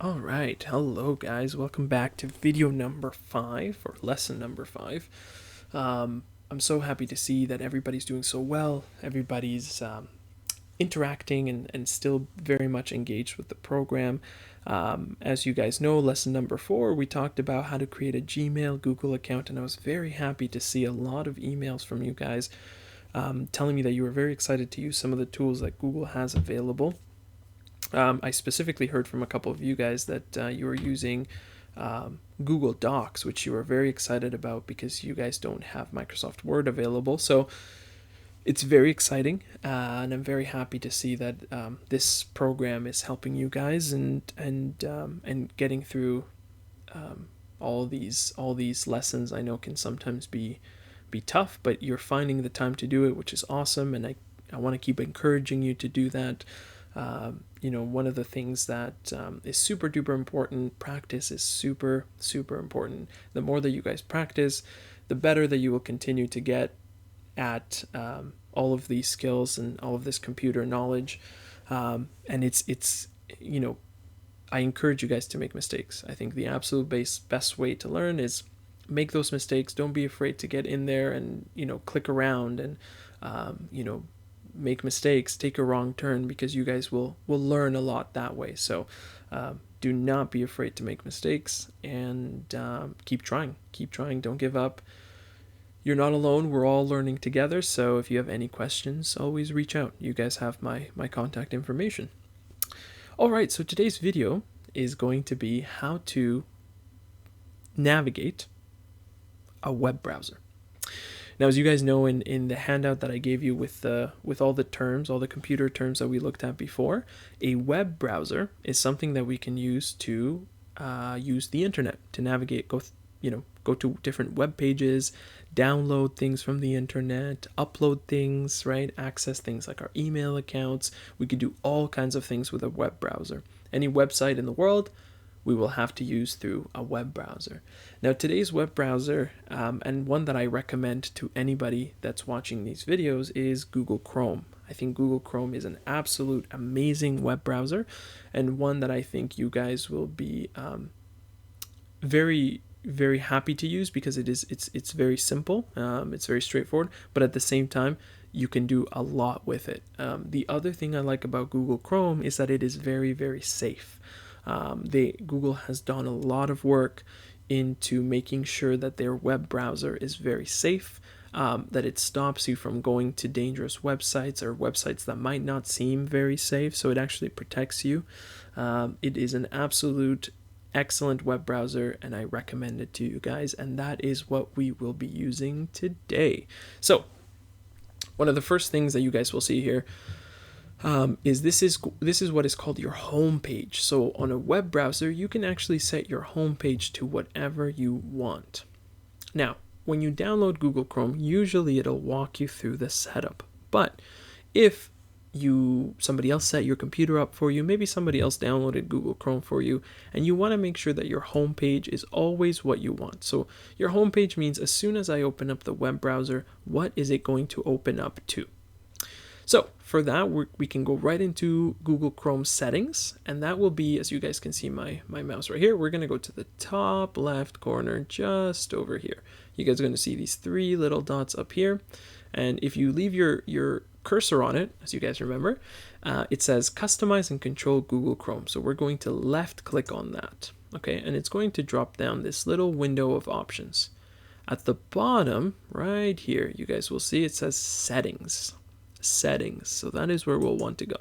All right, hello guys. Welcome back to video number 5 or lesson number 5. I'm so happy to see that everybody's doing so well. Everybody's interacting and still very much engaged with the program. As you guys know, lesson number 4, we talked about how to create a Gmail Google account, and I was very happy to see a lot of emails from you guys telling me that you were very excited to use some of the tools that Google has available. I specifically heard from a couple of you guys that you were using Google Docs, which you were very excited about because you guys don't have Microsoft Word available. So it's very exciting, and I'm very happy to see that this program is helping you guys and getting through all these lessons. I know can sometimes be tough, but you're finding the time to do it, which is awesome, and I want to keep encouraging you to do that. One of the things that is super duper important, practice is super, super important. The more that you guys practice, the better that you will continue to get at all of these skills and all of this computer knowledge. And it's I encourage you guys to make mistakes. I think the absolute best way to learn is make those mistakes. Don't be afraid to get in there and, click around and, make mistakes, take a wrong turn, because you guys will learn a lot that way. So do not be afraid to make mistakes, and keep trying, don't give up. You're not alone, we're all learning together. So if you have any questions, always reach out. You guys have my contact information. All right, so today's video is going to be how to navigate a web browser. Now, as you guys know, in the handout that I gave you with all the terms, all the computer terms that we looked at before, a web browser is something that we can use to use the internet to navigate, go to different web pages, download things from the internet, upload things, right? Access things like our email accounts. We could do all kinds of things with a web browser. Any website in the world, we will have to use through a web browser. Now, today's web browser, and one that I recommend to anybody that's watching these videos, is Google Chrome. I think Google Chrome is an absolute amazing web browser, and one that I think you guys will be very, very happy to use, because it's very simple, it's very straightforward, but at the same time, you can do a lot with it. The other thing I like about Google Chrome is that it is very, very safe. Google has done a lot of work into making sure that their web browser is very safe, that it stops you from going to dangerous websites or websites that might not seem very safe, so it actually protects you. It is an absolute excellent web browser, and I recommend it to you guys, and that is what we will be using today. So one of the first things that you guys will see here is this is what is called your home page. So on a web browser, you can actually set your home page to whatever you want. Now, when you download Google Chrome, usually it'll walk you through the setup. But if somebody else set your computer up for you, maybe somebody else downloaded Google Chrome for you, and you want to make sure that your home page is always what you want. So your home page means as soon as I open up the web browser, what is it going to open up to? So for that, we can go right into Google Chrome settings, and that will be, as you guys can see my mouse right here, we're going to go to the top left corner just over here. You guys are going to see these 3 little dots up here, and if you leave your cursor on it, as you guys remember, it says customize and control Google Chrome. So we're going to left click on that, okay, and it's going to drop down this little window of options. At the bottom right here, you guys will see it says settings. So that is where we'll want to go.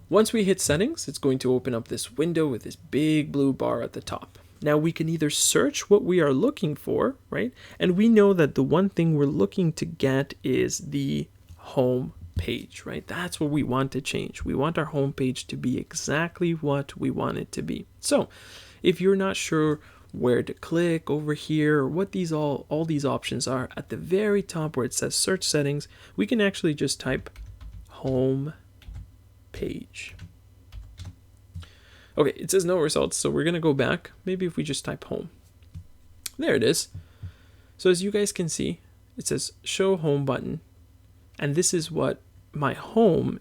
Once we hit settings, it's going to open up this window with this big blue bar at the top. Now we can either search what we are looking for, right? And we know that the one thing we're looking to get is the home page, right? That's what we want to change. We want our home page to be exactly what we want it to be. So if you're not sure where to click over here, or what all these options are, at the very top where it says search settings, we can actually just type home page. Okay, it says no results, so we're gonna go back. Maybe if we just type home. There it is. So as you guys can see, it says show home button, and this is what my home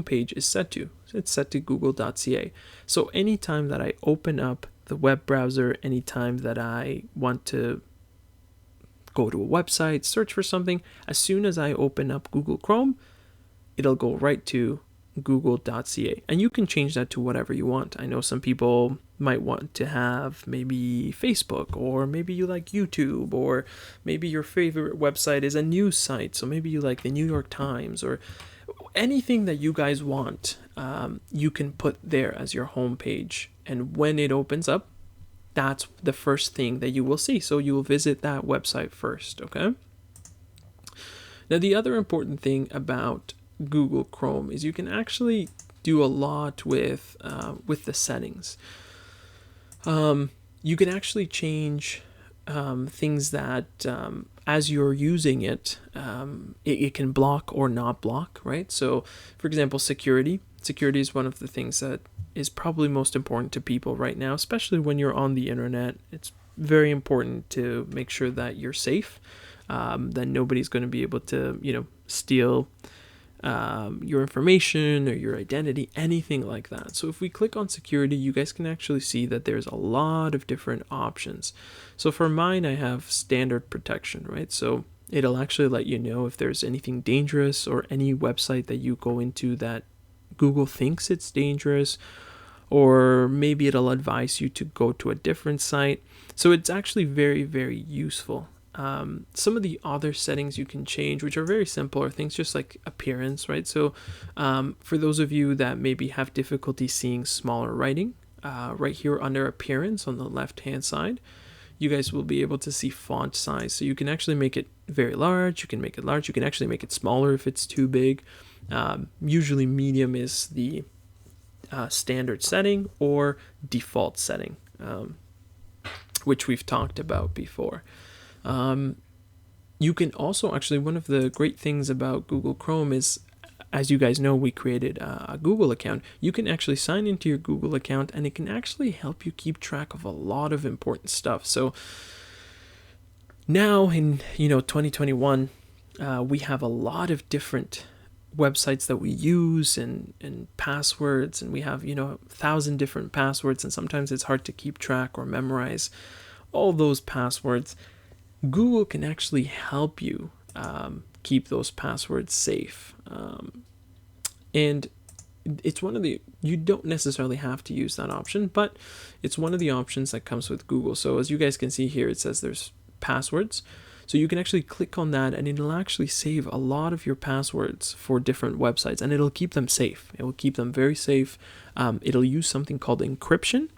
page is set to. it's set to google.ca. So anytime that I open up the web browser, anytime that I want to go to a website, search for something, as soon as I open up Google Chrome, it'll go right to google.ca. And you can change that to whatever you want. I know some people might want to have maybe Facebook, or maybe you like YouTube, or maybe your favorite website is a news site. So maybe you like the New York Times, or anything that you guys want, you can put there as your home page. And when it opens up, that's the first thing that you will see. So you will visit that website first, okay? Now, the other important thing about Google Chrome is you can actually do a lot with the settings. You can actually change things that as you're using it, it can block or not block, right? So, for example, security. Security is one of the things that is probably most important to people right now, especially when you're on the internet. It's very important to make sure that you're safe, that nobody's going to be able to, steal your information or your identity, anything like that. So if we click on security, you guys can actually see that there's a lot of different options. So for mine, I have standard protection, right? So it'll actually let you know if there's anything dangerous or any website that you go into that Google thinks it's dangerous, or maybe it'll advise you to go to a different site. So it's actually very, very useful. Some of the other settings you can change, which are very simple, are things just like appearance, right? So for those of you that maybe have difficulty seeing smaller writing, right here under appearance on the left hand side, you guys will be able to see font size. So you can actually make it very large, you can make it large, you can actually make it smaller if it's too big. Usually medium is the standard setting or default setting, which we've talked about before. You can also actually, one of the great things about Google Chrome is, as you guys know, we created a Google account. You can actually sign into your Google account, and it can actually help you keep track of a lot of important stuff. So now in 2021, we have a lot of different websites that we use and passwords, and we have 1,000 different passwords, and sometimes it's hard to keep track or memorize all those passwords. Google can actually help you keep those passwords safe, and it's one of the, you don't necessarily have to use that option, but it's one of the options that comes with Google. So as you guys can see here, it says there's passwords. So you can actually click on that, and it'll actually save a lot of your passwords for different websites, and it'll keep them safe. It will keep them very safe. It'll use something called encryption.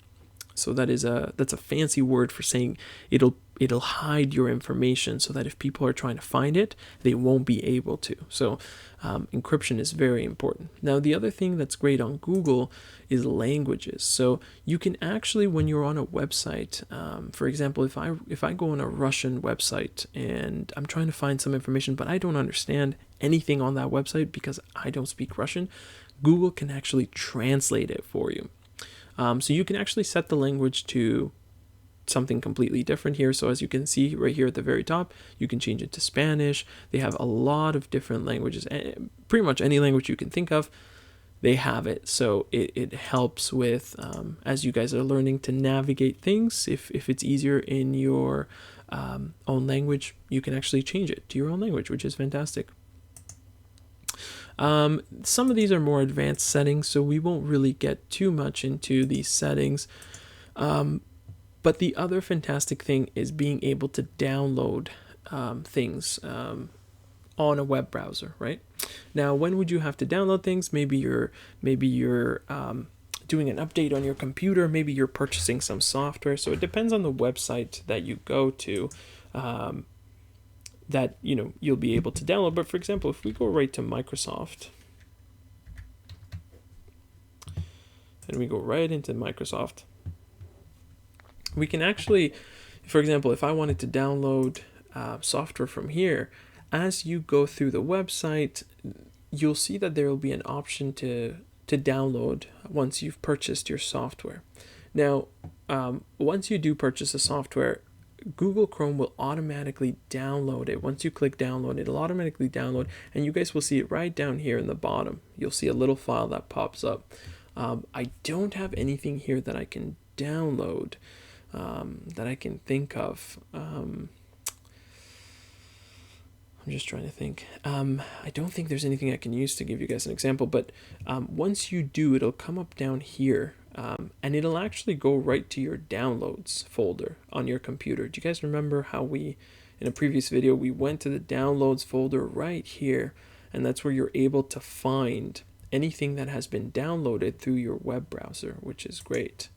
So that's a fancy word for saying it'll hide your information so that if people are trying to find it, they won't be able to. So encryption is very important. Now, the other thing that's great on Google is languages. So you can actually, when you're on a website, for example, if I go on a Russian website and I'm trying to find some information, but I don't understand anything on that website because I don't speak Russian, Google can actually translate it for you. So you can actually set the language to something completely different here. So as you can see right here at the very top, you can change it to Spanish. They have a lot of different languages, pretty much any language you can think of, they have it. So it helps with, as you guys are learning to navigate things, if it's easier in your own language, you can actually change it to your own language, which is fantastic. Some of these are more advanced settings, so we won't really get too much into these settings. But the other fantastic thing is being able to download things on a web browser, right? Now, when would you have to download things? Maybe you're doing an update on your computer. Maybe you're purchasing some software. So it depends on the website that you go to. That you'll be able to download. But for example, if we go right to Microsoft and we go right into Microsoft, we can actually, for example, if I wanted to download software from here, as you go through the website, you'll see that there will be an option to download once you've purchased your software. Now, once you do purchase a software, Google Chrome will automatically download it. Once you click download, it'll automatically download, and you guys will see it right down here in the bottom. You'll see a little file that pops up. I don't have anything here that I can download that I can think of. I'm just trying to think. I don't think there's anything I can use to give you guys an example, but once you do, it'll come up down here, and it'll actually go right to your downloads folder on your computer. Do you guys remember how in a previous video, we went to the downloads folder right here, and that's where you're able to find anything that has been downloaded through your web browser, which is great.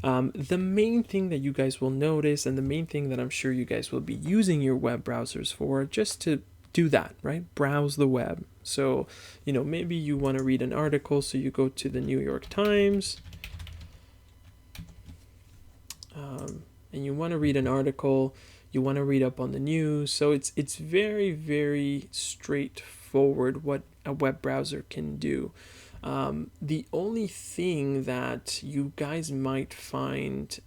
The main thing that you guys will notice, and the main thing that I'm sure you guys will be using your web browsers for, just to do that, right? Browse the web. So, maybe you want to read an article, so you go to the New York Times, and you want to read an article, you want to read up on the news. So it's very, very straightforward what a web browser can do. The only thing that you guys might find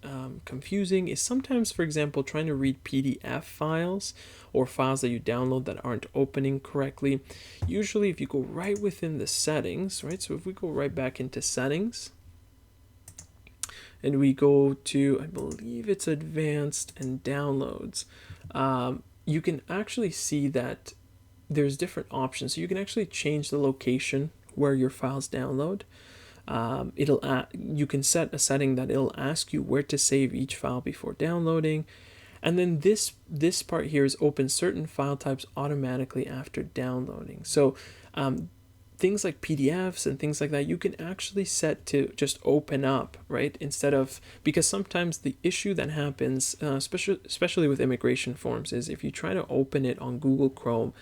confusing is sometimes, for example, trying to read PDF files or files that you download that aren't opening correctly. Usually if you go right within the settings, right? So if we go right back into settings and we go to, I believe it's advanced and downloads, you can actually see that there's different options. So you can actually change the location where your files download. You can set a setting that it'll ask you where to save each file before downloading, and then this part here is open certain file types automatically after downloading. So things like PDFs and things like that, you can actually set to just open up, right? Instead of, because sometimes the issue that happens, especially with immigration forms, is if you try to open it on Google Chrome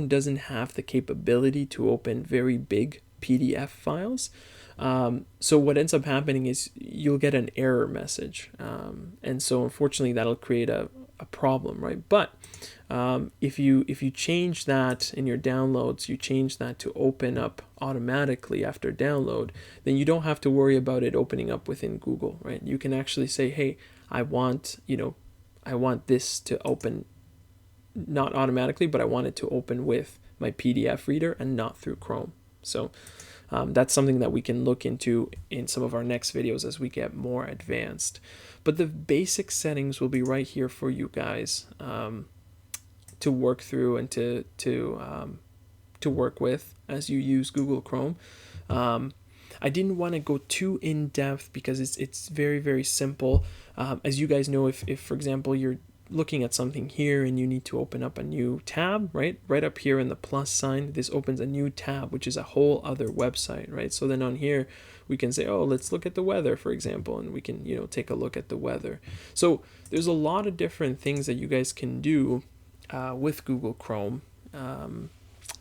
doesn't have the capability to open very big PDF files. So what ends up happening is you'll get an error message. And so unfortunately that'll create a problem, right? But if you change that in your downloads, you change that to open up automatically after download, then you don't have to worry about it opening up within Google, right? You can actually say, hey, I want this to open not automatically, but I want it to open with my PDF reader and not through Chrome. So that's something that we can look into in some of our next videos as we get more advanced. But the basic settings will be right here for you guys to work through and to work with as you use Google Chrome. I didn't want to go too in depth because it's very, very simple. As you guys know, if for example you're looking at something here and you need to open up a new tab, right up here in the plus sign, this opens a new tab, which is a whole other website, right? So then on here we can say, oh, let's look at the weather, for example, and we can take a look at the weather. So there's a lot of different things that you guys can do with Google Chrome,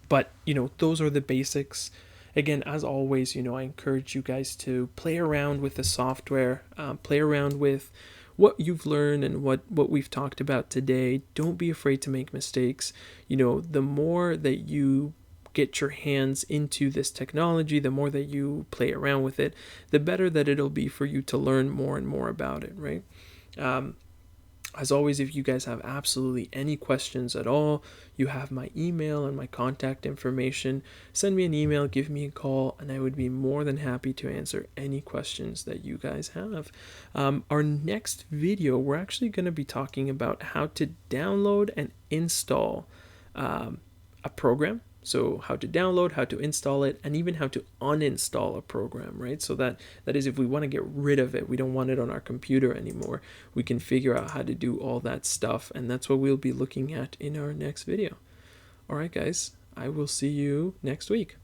but those are the basics. Again, as always, I encourage you guys to play around with the software, play around with what you've learned and what we've talked about today. Don't be afraid to make mistakes. The more that you get your hands into this technology, the more that you play around with it, the better that it'll be for you to learn more and more about it, right? As always, if you guys have absolutely any questions at all, you have my email and my contact information. Send me an email, give me a call, and I would be more than happy to answer any questions that you guys have. Our next video, we're actually going to be talking about how to download and install a program. So how to download, how to install it, and even how to uninstall a program, right? So that is if we want to get rid of it, we don't want it on our computer anymore, we can figure out how to do all that stuff, and that's what we'll be looking at in our next video. All right, guys, I will see you next week.